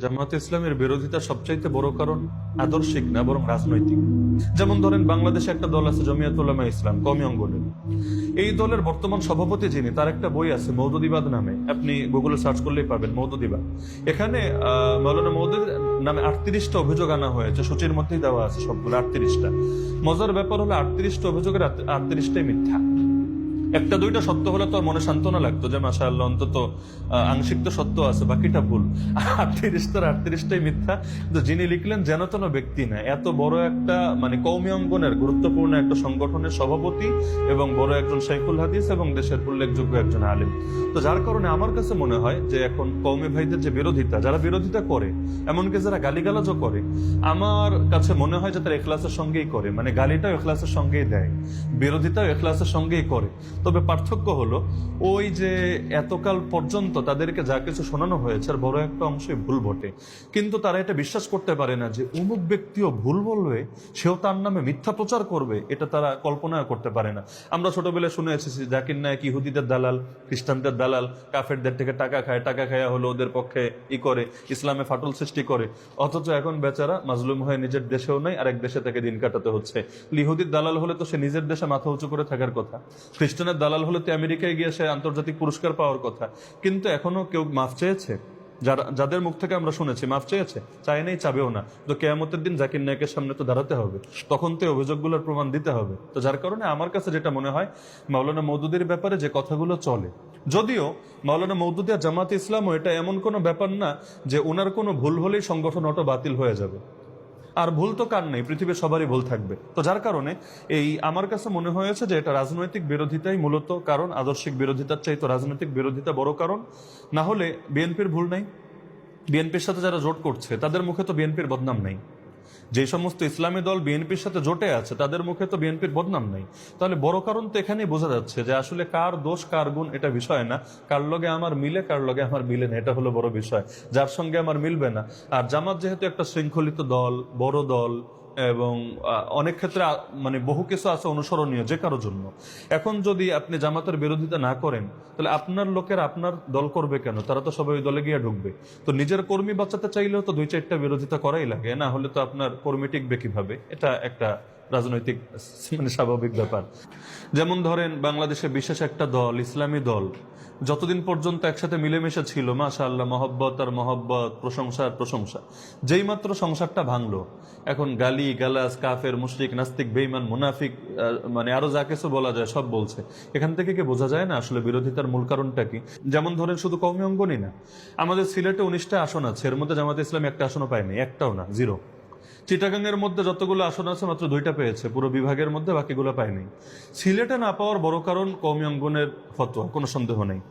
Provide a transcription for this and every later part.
জামায়াতে ইসলামের বিরোধিতা সবচাইতে বড় কারণ আদর্শিক না, বরং রাজনৈতিক। যেমন ধরেন, বাংলাদেশে একটা দল আছে জমিয়াত উলামা ইসলাম, কওমি অঙ্গনের। এই দলের বর্তমান সভাপতি যিনি, তার একটা বই আছে মওদুদিবাদ নামে, আপনি গুগলে সার্চ করলেই পাবেন মওদুদিবাদ। এখানে মাওলানা মওদুদ নামে 38টা অভিযোগ আনা হয়েছে, সূচির মধ্যেই দেওয়া আছে সবগুলো 38টা। মজার ব্যাপার হলো 38টা অভিযোগের 38টাই মিথ্যা। একটা দুইটা সত্য হলে তো মনে সান্ত্বনা লাগতো যে মাশাআল্লাহ অন্তত আংশিক তো সত্য আছে, বাকিটা ভুল। 38টাই মিথ্যা। তো যিনি লিখলেন যেন তেন ব্যক্তি না, এত বড় একটা কওমি অঙ্গনের গুরুত্বপূর্ণ একটা সংগঠনের সভাপতি এবং বড় একজন শাইখুল হাদিস এবং দেশের উল্লেখযোগ্য একজন আলেম। তো যার কারণে আমার কাছে মনে হয় যে এখন কওমি ভাইদের যে বিরোধিতা, যারা বিরোধিতা করে, এমনকি যারা গালিগালাজও করে, আমার কাছে মনে হয় যে তারা ইখলাসের সঙ্গেই করে, গালিটাও ইখলাসের সঙ্গেই দেয়, বিরোধিতাও ইখলাসের সঙ্গেই করে। তবে পার্থক্য হলো, ওই যে এতকাল পর্যন্ত তাদেরকে যা কিছু শোনানো হয়েছে আর বড় একটা অংশই ভুল বটে, কিন্তু তারা এটা বিশ্বাস করতে পারে না যে অমুক ব্যক্তিও ভুল বলবে, সেও তার নামে মিথ্যা প্রচার করবে। এটা তারা কল্পনা করতে পারে না। আমরা ছোটবেলায় শুনে এসেছি জাকির নায়েক ইহুদিদের দালাল, খ্রিস্টানদের দালাল, কাফেরদের থেকে টাকা খায়, টাকা খায়া হলো ওদের পক্ষে করে ইসলামে ফাটল সৃষ্টি করে। অথচ এখন বেচারা মাজলুম হয়ে নিজের দেশেও নাই, আরেক দেশে থেকে দিন কাটাতে হচ্ছে। ইহুদির দালাল হলে তো সে নিজের দেশে মাথা উঁচু করে থাকার কথা, খ্রিস্টানের দালাল হলে তো আমেরিকায় গিয়ে সে আন্তর্জাতিক পুরস্কার পাওয়ার কথা। কিন্তু এখনো কেউ মাফ চেয়েছে? যাদের মুখ থেকে আমরা শুনেছি মাফ চেয়েছে? চায় নেই, চাবেও না। তো কেয়ামতের দিন জাকির নায়েকের সামনে তো দাঁড়াতে হবে, তখন তো অভিযোগগুলোর প্রমাণ দিতে হবে। তো যার কারণে আমার কাছে যেটা মনে হয়, মাওলানা মওদুদের ব্যাপারে যে কথাগুলো চলে, যদিও মাওলানা মওদুদি আর জামাতে ইসলামও এটা এমন কোনো ব্যাপার না যে ওনার কোনো ভুল হলেই সংগঠন অটো বাতিল হয়ে যাবে। আর ভুল তো কার নেই, পৃথিবীর সবারই ভুল থাকবে। তো যার কারণে আমার কাছে মনে হয়েছে যে এটা রাজনৈতিক বিরোধিতাই মূলত কারণ, আদর্শিক বিরোধিতার চাইতে রাজনৈতিক বিরোধিতা বড় কারণ। না হলে বিএনপির ভুল নাই, বিএনপির সাথে যারা জোট করছে তাদের মুখে তো বিএনপির বদনাম নাই। যে সমস্ত ইসলামী দল বিএনপির সাথে জোটে আছে তাদের মুখে তো বিএনপির বদনাম নাই। তাহলে বড় কারণ তো এখানেই বোঝা যাচ্ছে যে আসলে কার দোষ কার গুণ এটা বিষয় না, কার লগে আমার মিলে কার লগে আমার মিলে না, এটা হলো বড় বিষয়। যার সঙ্গে আমার মিলবে না। আর জামাত যেহেতু একটা শৃঙ্খলিত দল, বড় দল, এবং অনেক ক্ষেত্রে বহু কিছু আছে অনুসরণীয় যে কারোর জন্য। এখন যদি আপনি জামাতের বিরোধিতা না করেন, তাহলে আপনার লোকের আপনার দল করবে কেন? তারা তো সবাই ওই দলে গিয়ে ঢুকবে। তো নিজের কর্মী বাঁচাতে চাইলেও তো 2-4টা বিরোধিতা করাই লাগে, না হলে তো আপনার কর্মী টিকবে কিভাবে? এটা একটা রাজনৈতিক স্বাভাবিক ব্যাপার। যেমন ধরেন, বাংলাদেশে বিশেষ একটা দল, ইসলামী দল, যতদিন পর্যন্ত একসাথে মিলেমিশে ছিল, মাশাআল্লাহ, মহব্বত আর মহব্বত, প্রশংসা আর প্রশংসা। যেই মাত্র সংসারটা ভাঙলো, এখন গালি গালাজ, কাফের, মুশরিক, নাস্তিক, বেঈমান, মুনাফিক, আরো যা কিছু বলা যায় সব বলছে। এখান থেকে কি বোঝা যায় না আসলে বিরোধিতার মূল কারণটা কি? যেমন ধরেন, শুধু কওমি অঙ্গনই না, আমাদের সিলেটে 19টা আসন আছে, এর মধ্যে জামাতে ইসলামী একটা আসনও পায়নি, একটাও না, জিরো। চিটাগাং এর মধ্যে যতগুলো আসন আছে মাত্র 2টা পেয়েছে পুরো বিভাগের মধ্যে, বাকিগুলো পায়নি। সিলেটে না পাওয়ার বড় কারণ কওমি অঙ্গনের ফতোয়া, কোনো সন্দেহ নেই।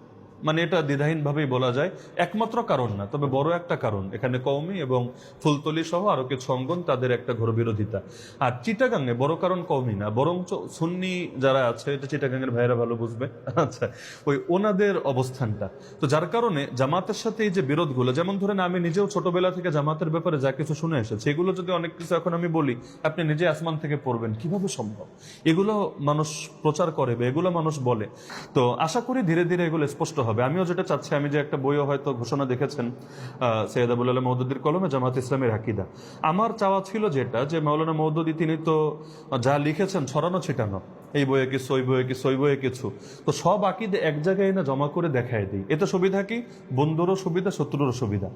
এটা দ্বিধাহীন ভাবেই বলা যায়, একমাত্র কারণ না, তবে বড় একটা কারণ। এখানে কওমি এবং ফুলতলি সহ আরো কিছু অঙ্গন, তাদের একটা ঘোর বিরোধিতা। আর চিটাগাংয়ে বড় কারণ কওমি না, বরং সুন্নি যারা আছে, এটা চিটাগাংয়ের ভাইয়েরা ভালো বুঝবে, আচ্ছা, ওনাদের অবস্থানটা। তো যার কারণে জামাতের সাথে এই যে বিরোধগুলো, যেমন ধরেন আমি নিজেও ছোটবেলা থেকে জামাতের ব্যাপারে যা কিছু শুনে এসেছি, এগুলো যদি অনেক কিছু এখন আমি বলি, আপনি নিজে আসমান থেকে পড়বেন, কিভাবে সম্ভব? এগুলো মানুষ প্রচার করে বা এগুলো মানুষ বলে। তো আশা করি ধীরে ধীরে এগুলো স্পষ্ট হবে। আমিও যেটা চাচ্ছি, আমি যে একটা বইও হয়তো ঘোষণা দেখেছেন সৈয়দ আবুল আলা মওদুদির কলমে, জামাত ইসলামের আকীদা, আমার চাওয়া ছিল যেটা, যে মাওলানা মওদুদি তিনি তো যা লিখেছেন ছড়ানো ছিটানো, এই বইয়ে কিছু, ওই বইয়ে কিছু, ওই বইয়ে কিছু, তো সব আকীদা এক জায়গায় এনে জমা করে দেখায় দিই। এতে সুবিধা কি? বন্ধুরও সুবিধা, শত্রুরও সুবিধা।